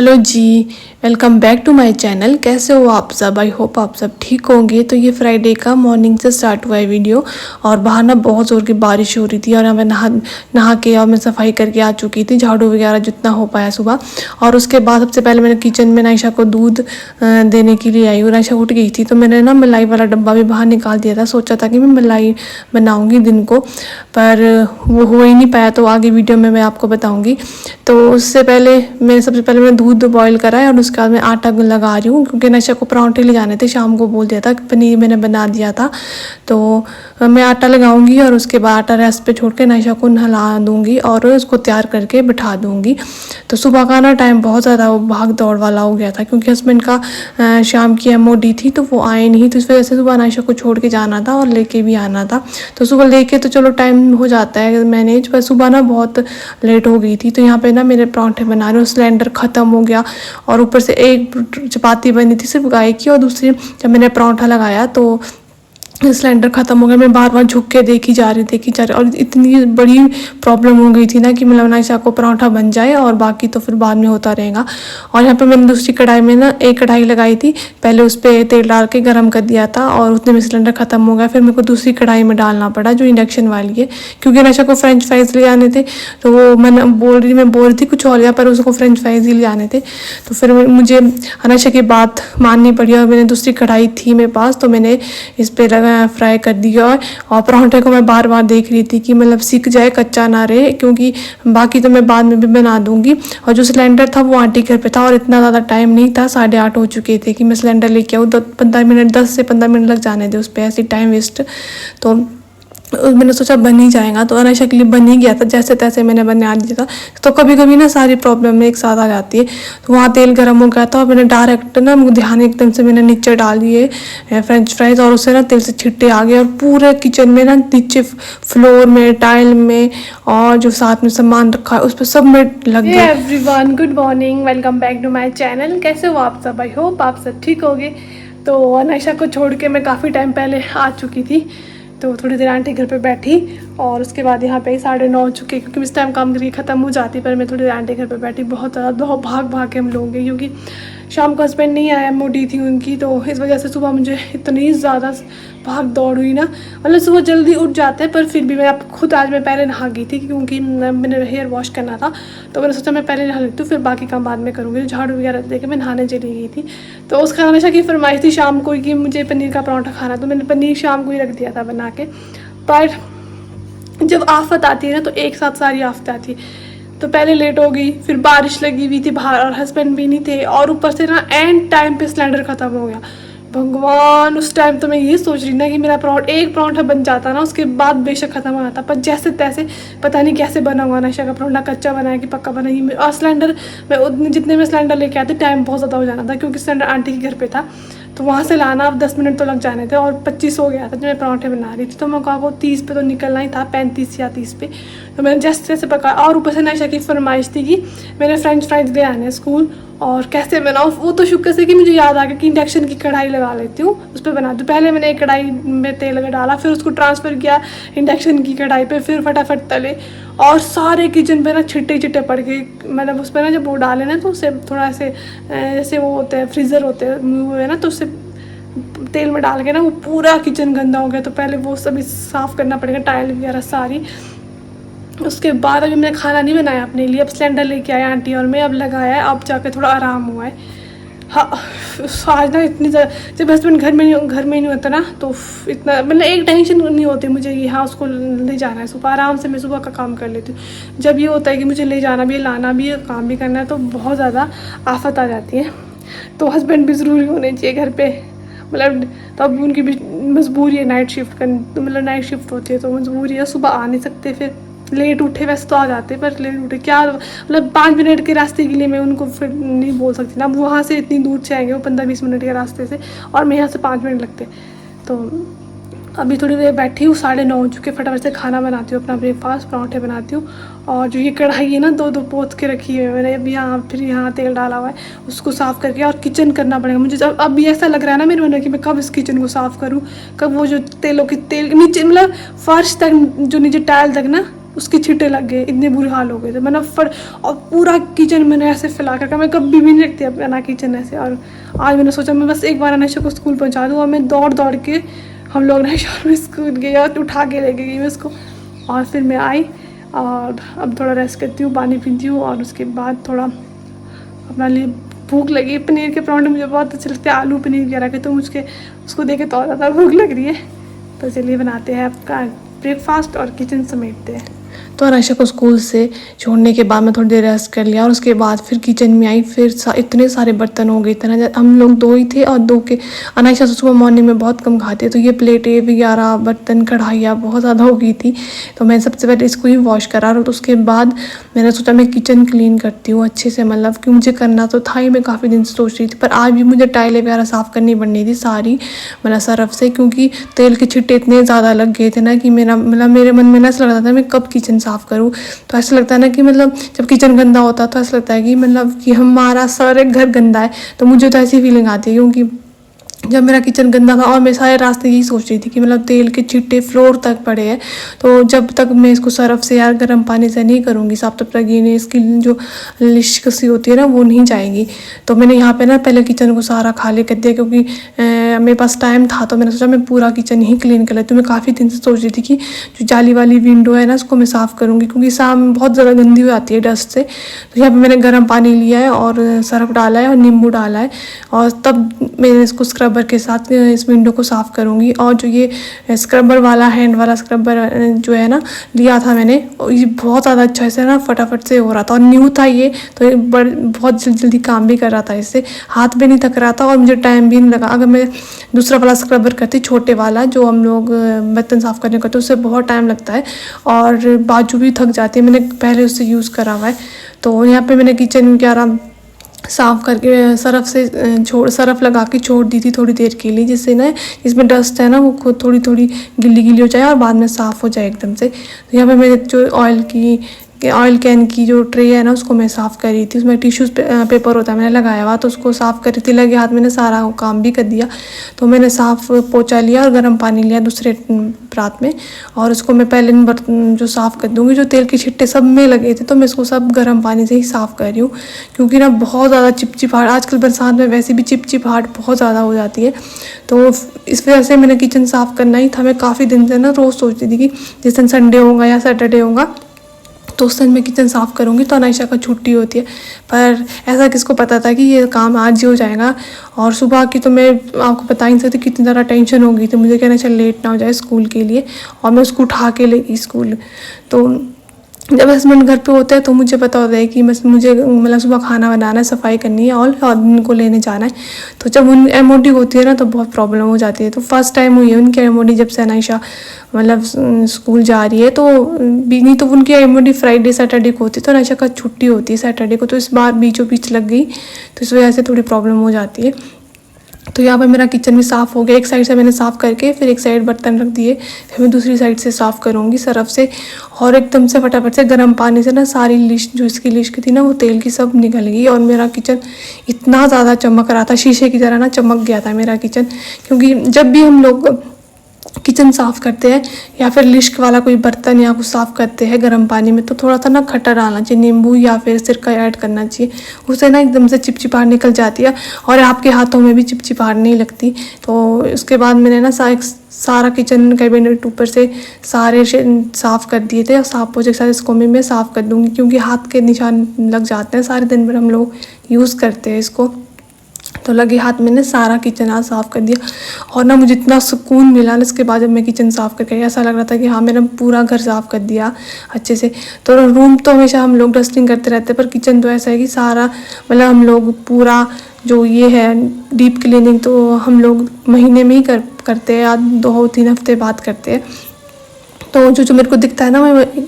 Hello जी। Welcome back to my channel. कैसे हो आप सब? आई होप आप सब ठीक होंगे। तो ये फ्राइडे का मॉर्निंग से स्टार्ट हुआ है वीडियो। और बाहर ना बहुत ज़ोर की बारिश हो रही थी और मैं नहा के और मैं सफाई करके आ चुकी थी, झाड़ू वगैरह जितना हो पाया सुबह। और उसके बाद सबसे पहले मैंने किचन में नायशा को दूध देने के लिए आई हूँ। नायशा उठ गई थी तो मैंने ना मलाई वाला डब्बा भी बाहर निकाल दिया था। सोचा था कि मैं मलाई बनाऊँगी दिन को, पर वो हो ही नहीं पाया, तो आगे वीडियो में मैं आपको बताऊँगी। तो उससे पहले सबसे पहले मैंने दूध बॉईल करा है और उसके बाद मैं आटा लगा रही हूँ, क्योंकि नायशा को परांठे ले जाने थे। शाम को बोल दिया था, पनीर मैंने बना दिया था। तो मैं आटा लगाऊंगी और उसके बाद आटा रेस्ट पे छोड़ के नायशा को नहला दूंगी और उसको तैयार करके बिठा दूंगी। तो सुबह का ना टाइम बहुत ज़्यादा भाग दौड़ वाला हो गया था, क्योंकि हस्बैंड का शाम की MOD थी तो वो आए नहीं, तो इस वजह से सुबह नायशा को छोड़ के जाना था और लेके भी आना था। तो सुबह लेके तो चलो टाइम हो जाता है मैनेज, पर सुबह ना बहुत लेट हो गई थी। तो यहाँ पे ना मेरे परांठे बना रहे हूँ, सिलेंडर ख़त्म हो गया और ऊपर से एक चपाती बनी थी सिर्फ गाय की, और दूसरी जब मैंने परांठा लगाया तो सिलेंडर ख़त्म हो गया। मैं बार बार झुक के देखी जा रही और इतनी बड़ी प्रॉब्लम हो गई थी ना कि मतलब नायशा को परांठा बन जाए और बाकी तो फिर बाद में होता रहेगा। और यहाँ पे मैंने दूसरी कढ़ाई में ना एक कढ़ाई लगाई थी, पहले उस पर तेल डाल के गर्म कर दिया था और उतने में सिलेंडर ख़त्म हो गया। फिर मेरे को दूसरी कढ़ाई में डालना पड़ा जो इंडक्शन वाली है, क्योंकि नायशा को फ्रेंच फ्राइज़ ले जाने थे। तो वो मैं बोल रही थी कुछ और, या पर उसको फ्रेंच फ्राइज़ ही ले जाने थे। तो फिर मुझे नायशा की बात माननी पड़ी और मैंने दूसरी कढ़ाई थी मेरे पास, तो मैंने इस पर फ्राई कर दिया। और परांठे को मैं बार बार देख रही थी कि मतलब सिक जाए, कच्चा ना रहे, क्योंकि बाकी तो मैं बाद में भी बना दूंगी। और जो सिलेंडर था वो आंटी घर पे था और इतना ज़्यादा टाइम नहीं था, 8:30 हो चुके थे कि मैं सिलेंडर लेके आऊँ। 10 से 15 मिनट लग जाने थे उस पर, ऐसी टाइम वेस्ट। तो मैंने सोचा बन ही जाएगा, तो नायशा के लिए बन ही गया था, जैसे तैसे मैंने बना दिया था। तो कभी कभी ना सारी प्रॉब्लम एक साथ आ जाती है। तो वहाँ तेल गर्म हो गया था और मैंने डायरेक्ट ना ध्यान एकदम से मैंने नीचे डाल दिए फ्रेंच फ्राइज, और उससे ना तेल से छिट्टे आ गए और पूरे किचन में ना नीचे फ्लोर में, टाइल में और जो साथ में सामान रखा है उस पर सब में लग गया। Everyone good morning, welcome back to my channel. कैसे हो आप सब? आई होप आप सब ठीक होगे। तो नायशा को छोड़ के मैं काफ़ी टाइम पहले आ चुकी थी, तो थोड़ी देर आंटी घर पे बैठी और उसके बाद यहाँ पे 9:30 हो चुके, क्योंकि इस टाइम काम करके ख़त्म हो जाती। पर मैं थोड़ी देर आंटी घर पे बैठी, बहुत ज़्यादा भाग भाग के हम लोग गए, क्योंकि शाम को हस्बैंड नहीं आया, MOD थी उनकी। तो इस वजह से सुबह मुझे इतनी ज़्यादा भाग दौड़ हुई ना, मतलब सुबह जल्दी उठ जाते हैं, पर फिर भी मैं खुद आज मैं पहले नहा गई थी, क्योंकि मैंने हेयर वॉश करना था। तो मैंने सोचा मैं पहले नहा लेती हूँ, फिर बाकी काम बाद में करूँगी। झाड़ू वगैरह दे के मैं नहाने चली गई थी। तो उसका हमेशा की फरमाइश थी शाम को कि मुझे पनीर का पराठा खाना, तो मैंने पनीर शाम को ही रख दिया था बना के। पर जब आफत आती है ना तो एक साथ सारी आफत आती है। तो पहले लेट हो गई, फिर बारिश लगी हुई थी बाहर और हस्बैंड भी नहीं थे, और ऊपर से ना एंड टाइम पे सिलेंडर ख़त्म हो गया। भगवान, उस टाइम तो मैं ये सोच रही ना कि मेरा एक पराठा बन जाता ना, उसके बाद बेशक ख़त्म हो जाता, पर जैसे तैसे पता नहीं कैसे बना हुआ नायशा का पराठा, कच्चा बनाया कि पक्का बनाया। और सिलेंडर मैं जितने में सिलेंडर लेके आते टाइम बहुत ज़्यादा हो जाना था, क्योंकि सिलेंडर आंटी के घर पे था। तो वहाँ से लाना अब 10 मिनट तो लग जाने थे और 25 हो गया था जब मैं पराठे बना रही थी। तो मैं कहा वो 30 पे तो निकलना ही था, 35 या 30 पे। तो मैंने जैसे जैसे पका, और ऊपर से नायशा की फरमाइश थी कि मैंने फ्रेंच फ्राइज ले आने स्कूल और कैसे बनाऊँ। वो तो शुक्र से कि मुझे याद आ गया कि इंडक्शन की कढ़ाई लगा लेती हूँ, उस पर बना दूँ। पहले मैंने एक कढ़ाई में तेल डाला, फिर उसको ट्रांसफ़र किया इंडक्शन की कढ़ाई पे, फिर फटाफट तले, और सारे किचन पे ना छिट्टे छिट्टे पड़ गए। मतलब उस पर ना जब वो डाले ना तो उससे थोड़ा से जैसे वो होते हैं फ्रीज़र होते हैं वो है ना, तो उससे तेल में डाल के ना वो पूरा किचन गंदा हो गया। तो पहले वो सभी साफ़ करना पड़ेगा, टाइल वगैरह सारी। उसके बाद अभी मैंने खाना नहीं बनाया अपने लिए, अब सिलेंडर लेके आया आंटी और मैं, अब लगाया है, अब जाके थोड़ा आराम हुआ है। हाँ, आज ना इतनी जब हस्बैंड घर में नहीं होता ना तो इतना मतलब एक टेंशन नहीं होती मुझे कि हाँ उसको ले जाना है सुबह। आराम से मैं सुबह का काम कर लेती हूँ। जब ये होता है कि मुझे ले जाना भी है, लाना भी है, काम भी करना है, तो बहुत ज़्यादा आफत आ जाती है। तो हस्बैंड भी ज़रूरी होने चाहिए घर पे, मतलब तब उनकी भी मजबूरी है नाइट शिफ्ट करनी, तो मतलब नाइट शिफ्ट होती है तो मजबूरी है, सुबह आ नहीं सकते। फिर लेट उठे वैसे तो आ जाते, पर लेट उठे क्या मतलब 5 मिनट के रास्ते के लिए मैं उनको फिर नहीं बोल सकती ना, वहाँ से इतनी दूर से आएंगे वो 15-20 मिनट के रास्ते से, और मैं यहाँ से 5 मिनट लगते। तो अभी थोड़ी देर बैठी हूँ, 9:30 हो चुके, फटाफट से खाना बनाती हूँ, अपना ब्रेकफास्ट पराठे बनाती हूँ। और जो ये कढ़ाई है ना 2-2 पोत के रखी है मैंने, अभी यहाँ फिर यहाँ तेल डाला हुआ है, उसको साफ़ करके और किचन करना पड़ेगा मुझे। जब अभी ऐसा लग रहा है ना मेरे मन कि मैं कब इस किचन को साफ़ करूँ, कब वो जो तेलों की तेल नीचे मतलब फर्श तक, जो नीचे टाइल तक ना उसके छींटे लग गए, इतने बुरे हाल हो गए थे। मैंने और पूरा किचन मैंने ऐसे फैला कर, मैं कभी भी नहीं रखती अपना किचन ऐसे। और आज मैंने सोचा मैं बस एक बार अनायशा को स्कूल पहुँचा दूँ, और मैं दौड़ दौड़ के हम लोग अनायशा में स्कूल गए और उठा के लेके गई मैं उसको। और फिर मैं आई और अब थोड़ा रेस्ट करती हूँ, पानी पीती हूँ, और उसके बाद थोड़ा अपना लिए भूख लगी। पनीर के पराठे मुझे बहुत अच्छे लगते हैं, आलू पनीर वगैरह के, तो मुझे उसको देख के तो और ज़्यादा भूख लग रही है। तो चलिए बनाते हैं आपका ब्रेकफास्ट और किचन समेटते हैं। तो अनायशा को स्कूल से छोड़ने के बाद मैं थोड़ी देर रेस्ट कर लिया, और उसके बाद फिर किचन में आई। फिर इतने सारे बर्तन हो गए थे ना, हम लोग 2 ही थे, और 2 के अनायशा सुबह मॉर्निंग में बहुत कम खाती है, तो ये प्लेटें वगैरह बर्तन कढ़ाइयाँ बहुत ज़्यादा हो गई थी। तो मैं सबसे पहले इसको ही वॉश करा, और उसके बाद मैंने सोचा मैं किचन क्लीन करती हूँ अच्छे से, मतलब कि मुझे करना तो था ही, मैं काफ़ी दिन से सोच रही थी। पर आज भी मुझे टाइलें वगैरह साफ़ करनी पड़नी थी सारी, मतलब सरफ से, क्योंकि तेल के छिट्टे इतने ज़्यादा लग गए थे ना कि मेरे मन में ना ऐसा लग रहा था मैं कब किचन साफ़ करूँ। तो ऐसा लगता है ना कि मतलब जब किचन गंदा होता है तो ऐसा लगता है कि मतलब कि हमारा सारे घर गंदा है। तो मुझे तो ऐसी फीलिंग आती है, क्योंकि जब मेरा किचन गंदा था और मैं सारे रास्ते यही सोच रही थी कि मतलब तेल के छिट्टे फ्लोर तक पड़े हैं, तो जब तक मैं इसको सर्फ से या गर्म पानी से नहीं करूँगी साफ, तब तक ये इसकी जो लिश्क सी होती है ना वो नहीं जाएगी। तो मैंने यहाँ पे ना पहले किचन को सारा खाली कर दिया, क्योंकि मेरे पास टाइम था, तो मैंने सोचा मैं पूरा किचन ही क्लीन कर लेती हूँ। मैं काफ़ी दिन से सोच रही थी कि जो जाली वाली विंडो है ना उसको मैं साफ़ करूँगी, क्योंकि शाम बहुत ज़्यादा गंदी हो जाती है डस्ट से। तो यहाँ पर मैंने गर्म पानी लिया है और सर्फ डाला है और नींबू डाला है, और तब मैं इसको स्क्रबर के साथ इस विंडो को साफ़ करूँगी। और जो ये स्क्रबर वाला हैंड वाला स्क्रबर जो है ना लिया था मैंने, ये बहुत ज़्यादा अच्छा से ना फटाफट से हो रहा था, और न्यू था ये, तो ये बहुत जल्दी काम भी कर रहा था, इससे हाथ भी नहीं थक रहा था और मुझे टाइम भी नहीं लगा। अगर मैं दूसरा वाला स्क्रबर करती, छोटे वाला जो हम लोग बर्तन साफ़ करने करते, उससे बहुत टाइम लगता है और बाजू भी थक जाती है। मैंने पहले उससे यूज़ करा हुआ है। तो यहाँ पर मैंने किचन में क्या साफ़ करके सरफ लगा के छोड़ दी थी थोड़ी देर के लिए, जिससे ना इसमें डस्ट है ना वो खुद थोड़ी थोड़ी गिल्ली गिल्ली हो जाए और बाद में साफ़ हो जाए एकदम से। तो यहाँ पे मैं जो ऑयल कैन की जो ट्रे है ना उसको मैं साफ़ कर रही थी, उसमें टिश्यूज़ पेपर होता है मैंने लगाया हुआ, तो उसको साफ़ कर रही थी। लगे हाथ मैंने सारा काम भी कर दिया। तो मैंने साफ़ पोछा लिया और गर्म पानी लिया दूसरे प्रात में, और उसको मैं पहले बर्तन जो साफ़ कर दूँगी। जो तेल के छिट्टे सब में लगे थे तो मैं इसको सब गर्म पानी से ही साफ़ कर रही हूँ, क्योंकि ना बहुत ज़्यादा चिपचिपाहट, आजकल बरसात में वैसे भी चिपचिपाहट बहुत ज़्यादा हो जाती है। तो इस वजह से मैंने किचन साफ़ करना ही था। मैं काफ़ी दिन से ना रोज़ सोचती थी कि जिस दिन संडे होगा या सैटरडे होगा तो उस दिन मैं किचन साफ़ करूँगी, तो अनायशा का छुट्टी होती है। पर ऐसा किसको पता था कि ये काम आज ही हो जाएगा। और सुबह की तो मैं आपको बता ही नहीं सकती कितनी ज़्यादा टेंशन हो गई थी मुझे, कहना चल लेट ना हो जाए स्कूल के लिए, और मैं उसको उठा के ले गई स्कूल। तो जब हस्बैंड घर पे होते हैं तो मुझे पता होता है कि बस मुझे मतलब सुबह खाना बनाना है, सफाई करनी है और उनको लेने जाना है। तो जब उन MOD होती है ना तो बहुत प्रॉब्लम हो जाती है। तो फर्स्ट टाइम हुई है उनकी MOD जब से अनायशा मतलब स्कूल जा रही है। तो नहीं तो उनकी MOD फ्राइडे सैटरडे को होती है, तो अनायशा का छुट्टी होती है सैटरडे को, तो इस बार बीचों बीच लग गई, तो इस वजह से थोड़ी प्रॉब्लम हो जाती है। तो यहाँ पर मेरा किचन भी साफ़ हो गया। एक साइड से मैंने साफ़ करके फिर एक साइड बर्तन रख दिए, फिर मैं दूसरी साइड से साफ़ करूँगी सरफ से, और एकदम से फटाफट से गर्म पानी से ना सारी लिस्ट जो इसकी लिस्ट थी ना वो तेल की सब निकल गई। और मेरा किचन इतना ज़्यादा चमक रहा था, शीशे की तरह ना चमक गया था मेरा किचन। क्योंकि जब भी हम लोग किचन साफ़ करते हैं या फिर लिश्क वाला कोई बर्तन या कुछ साफ़ करते हैं गर्म पानी में, तो थोड़ा सा ना खट्टा डालना चाहिए, नींबू या फिर सिरका ऐड करना चाहिए, उससे ना एकदम से चिपचिपाहट निकल जाती है और आपके हाथों में भी चिपचिपाहट नहीं लगती। तो उसके बाद मैंने ना सारा किचन कैबिनेट ऊपर से सारे साफ़ कर दिए थे, और साफ पोछे के साथ इसको भी मैं साफ़ कर दूँगी, क्योंकि हाथ के निशान लग जाते हैं, सारे दिन भर हम लोग यूज़ करते हैं इसको। तो लगे हाथ मैंने सारा किचन आज साफ़ कर दिया, और ना मुझे इतना सुकून मिला ना इसके बाद जब मैं किचन साफ़ करके ऐसा लग रहा था कि हाँ मैंने पूरा घर साफ़ कर दिया अच्छे से। तो रूम तो हमेशा हम लोग डस्टिंग करते रहते हैं, पर किचन तो ऐसा है कि सारा मतलब हम लोग पूरा जो ये है डीप क्लीनिंग तो हम लोग महीने में ही करते हैं या 2-3 हफ्ते बाद करते हैं। तो जो मेरे को दिखता है ना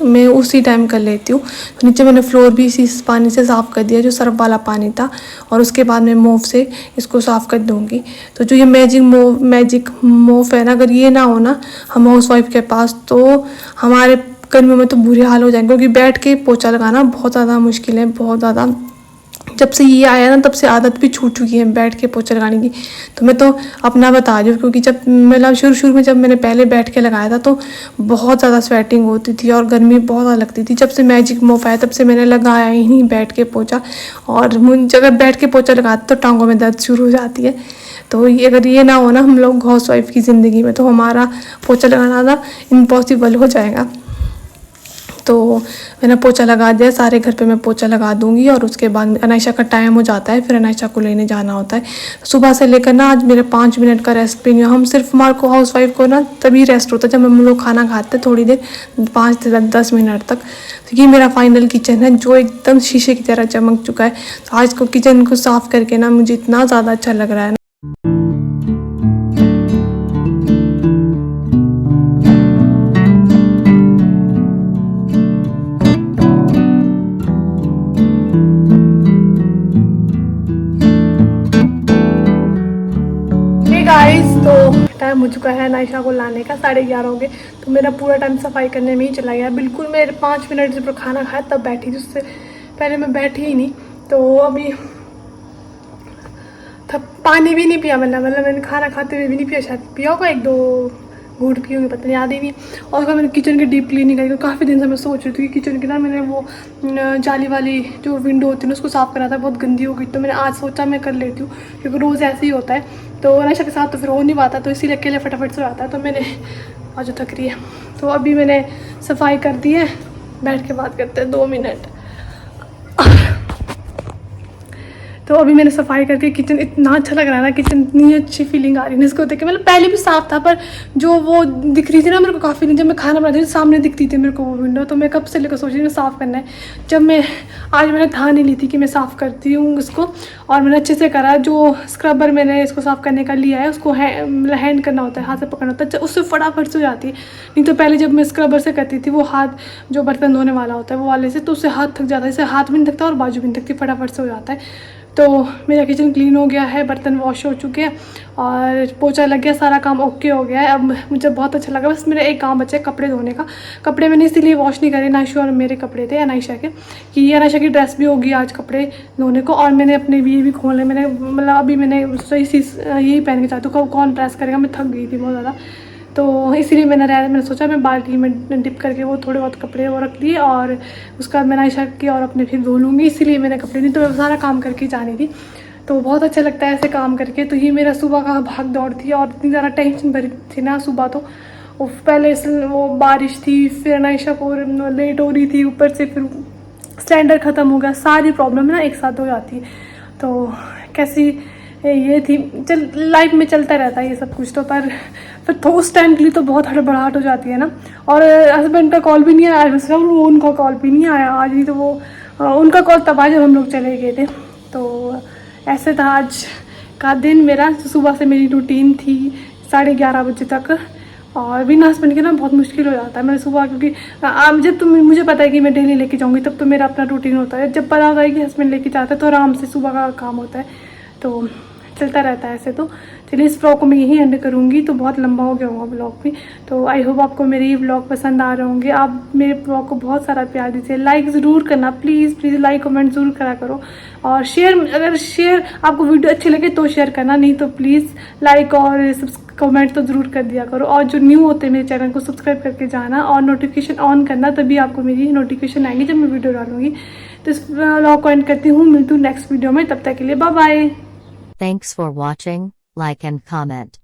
मैं उसी टाइम कर लेती हूँ। तो नीचे मैंने फ्लोर भी इसी पानी से साफ़ कर दिया जो सर्फ वाला पानी था, और उसके बाद मैं मोव से इसको साफ़ कर दूँगी। तो जो ये मैजिक मोव है ना, अगर ये ना हो ना हम हाउस वाइफ के पास, तो हमारे गर्मियों में तो बुरे हाल हो जाएंगे, क्योंकि बैठ के पोछा लगाना बहुत ज़्यादा मुश्किल है, बहुत ज़्यादा जब से ये आया ना तब से आदत भी छूट चुकी है बैठ के पोछा लगाने की। तो मैं तो अपना बता रही हूँ, क्योंकि जब मतलब शुरू में जब मैंने पहले बैठ के लगाया था तो बहुत ज़्यादा स्वेटिंग होती थी और गर्मी बहुत ज़्यादा लगती थी। जब से मैजिक मोफ आया तब से मैंने लगाया ही नहीं बैठ के पोछा, और मुझे अगर बैठ के पोछा लगाते तो टांगों में दर्द शुरू हो जाती है। तो ये अगर ये ना हो ना हम लोग हाउस वाइफ की ज़िंदगी में, तो हमारा पोछा लगाना ना इम्पॉसिबल हो जाएगा। तो मैंने पोछा लगा दिया, सारे घर पे मैं पोछा लगा दूंगी। और उसके बाद अनायशा का टाइम हो जाता है, फिर अनायशा को लेने जाना होता है। सुबह से लेकर ना आज मेरे 5 मिनट का रेस्ट भी नहीं हुआ। हम सिर्फ हमारे को हाउस वाइफ को ना तभी रेस्ट होता है जब हम लोग खाना खाते हैं थोड़ी देर, 5 से 10 मिनट तक। तो ये मेरा फाइनल किचन है जो एकदम शीशे की तरह चमक चुका है। तो आज को किचन को साफ़ करके ना मुझे इतना ज़्यादा अच्छा लग रहा है। गाइस तो टाइम हो चुका है अनायशा को लाने का, 11:30 हो गए। तो मेरा पूरा टाइम सफाई करने में ही चला गया। बिल्कुल मेरे 5 मिनट जब खाना खाया तब बैठी थी, उससे पहले मैं बैठी ही नहीं। तो अभी पानी भी नहीं पिया मैंने खाना खाते हुए भी नहीं पिया, शायद पिया होगा 1-2 घूट पी होंगी, पता नहीं, याद ही नहीं। और उसका मैंने किचन की डीप क्लीनिंग करी। काफ़ी दिन से मैं सोच रही थी कि किचन की ना मैंने वो जाली वाली जो विंडो होती है ना उसको साफ़ करा था, बहुत गंदी हो गई। तो मैंने आज सोचा मैं कर लेती हूँ, क्योंकि रोज़ ऐसे ही होता है। तो अनायशा के साथ तो फिर हो नहीं पाता, तो इसीलिए अकेले फटाफट से आता है। तो मैंने आज थक रही है, तो अभी मैंने सफाई कर दी है। बैठ के बात करते हैं 2 मिनट। तो अभी मैंने सफाई करके किचन इतना अच्छा लग रहा है ना, किचन इतनी अच्छी फीलिंग आ रही है इसको देख के। मतलब पहले भी साफ था, पर जो वो दिख रही थी ना मेरे को काफ़ी दिन, जब मैं खाना बनाती थी सामने दिखती थी मेरे को वो विंडो। तो मैं कब से लेकर सोच रही हूँ साफ़ करना है। जब मैं आज मैंने ध्यान नहीं ली थी कि मैं साफ़ करती हूँ इसको, और मैंने अच्छे से करा। जो स्क्रबर मैंने इसको साफ़ करने का लिया है उसको हैंड करना होता है, हाथ से पकड़ना होता है, उससे फटाफट से हो जाती है। नहीं तो पहले जब मैं स्क्रबर से करती थी वो हाथ जो बर्तन धोने वाला होता है वो वाले से, तो उससे हाथ थक जाता है। इससे हाथ भी नहीं थकता और बाजू भी नहीं थकती, फटाफट से हो जाता है। तो मेरा किचन क्लीन हो गया है, बर्तन वॉश हो चुके हैं और पोछा लग गया, सारा काम ओके हो गया है। अब मुझे बहुत अच्छा लगा। बस मेरा एक काम बचा है कपड़े धोने का। कपड़े मैंने इसीलिए वॉश नहीं करे, नायशा और मेरे कपड़े थे अनायशा के, कि अनायशा की ड्रेस भी होगी आज कपड़े धोने को। और मैंने अपने ये भी खोले, मैंने मतलब अभी मैंने यही पहन के चाहती हूँ, कौन प्रेस करेगा, मैं थक गई थी बहुत ज़्यादा। तो इसीलिए मैंने सोचा मैं बाल्टी में डिप करके वो थोड़े बहुत कपड़े वो रख लिए, और उसका मैं अनायशा की और अपने फिर धो लूँगी। इसीलिए मैंने कपड़े, नहीं तो मैं सारा काम करके जानी थी। तो बहुत अच्छा लगता है ऐसे काम करके। तो ये मेरा सुबह का भाग दौड़ थी, और इतनी ज़्यादा टेंशन भरी थी ना सुबह। तो पहले वो बारिश थी, फिर अनायशा को लेट हो रही थी, ऊपर से फिर सिलेंडर ख़त्म हो गया, सारी प्रॉब्लम ना एक साथ हो जाती है। तो कैसी ये थी, चल लाइफ में चलता रहता है ये सब कुछ। तो पर फिर उस टाइम के लिए तो बहुत हड़बड़ाहट हो जाती है ना। और हस्बैंड का कॉल भी नहीं आया, वो उनका कॉल भी नहीं आया आज। नहीं तो वो उनका कॉल तब आया जब हम लोग चले गए थे। तो ऐसे था आज का दिन मेरा। सुबह से मेरी रूटीन थी 11:30 बजे तक, और बिना हस्बैंड के ना बहुत मुश्किल हो जाता है। मैं सुबह, क्योंकि जब मुझे पता है कि मैं डेली लेके जाऊँगी तब तो मेरा अपना रूटीन होता है। जब पता होता है कि हस्बैंड लेके जाता है तो आराम से सुबह का काम होता है, तो चलता रहता है ऐसे। तो चलिए इस ब्लॉग को मैं यहीं एंड करूँगी, तो बहुत लंबा हो गया होगा ब्लॉग भी। तो आई होप आपको मेरे ये ब्लॉग पसंद आ रहे होंगे। आप मेरे ब्लॉग को बहुत सारा प्यार दीजिए, लाइक ज़रूर करना, प्लीज़ लाइक कमेंट ज़रूर करा करो। और अगर आपको वीडियो अच्छी लगे तो शेयर करना, नहीं तो प्लीज़ लाइक और कमेंट तो ज़रूर कर दिया करो। और जो न्यू होते हैं मेरे चैनल को सब्सक्राइब करके जाना, और नोटिफिकेशन ऑन करना, तभी आपको मेरी नोटिफिकेशन आएंगी जब मैं वीडियो डालूंगी। तो इस ब्लॉग को एंड करती हूँ, मिलती हूँ नेक्स्ट वीडियो में, तब तक के लिए bye bye. Thanks for watching, like and comment.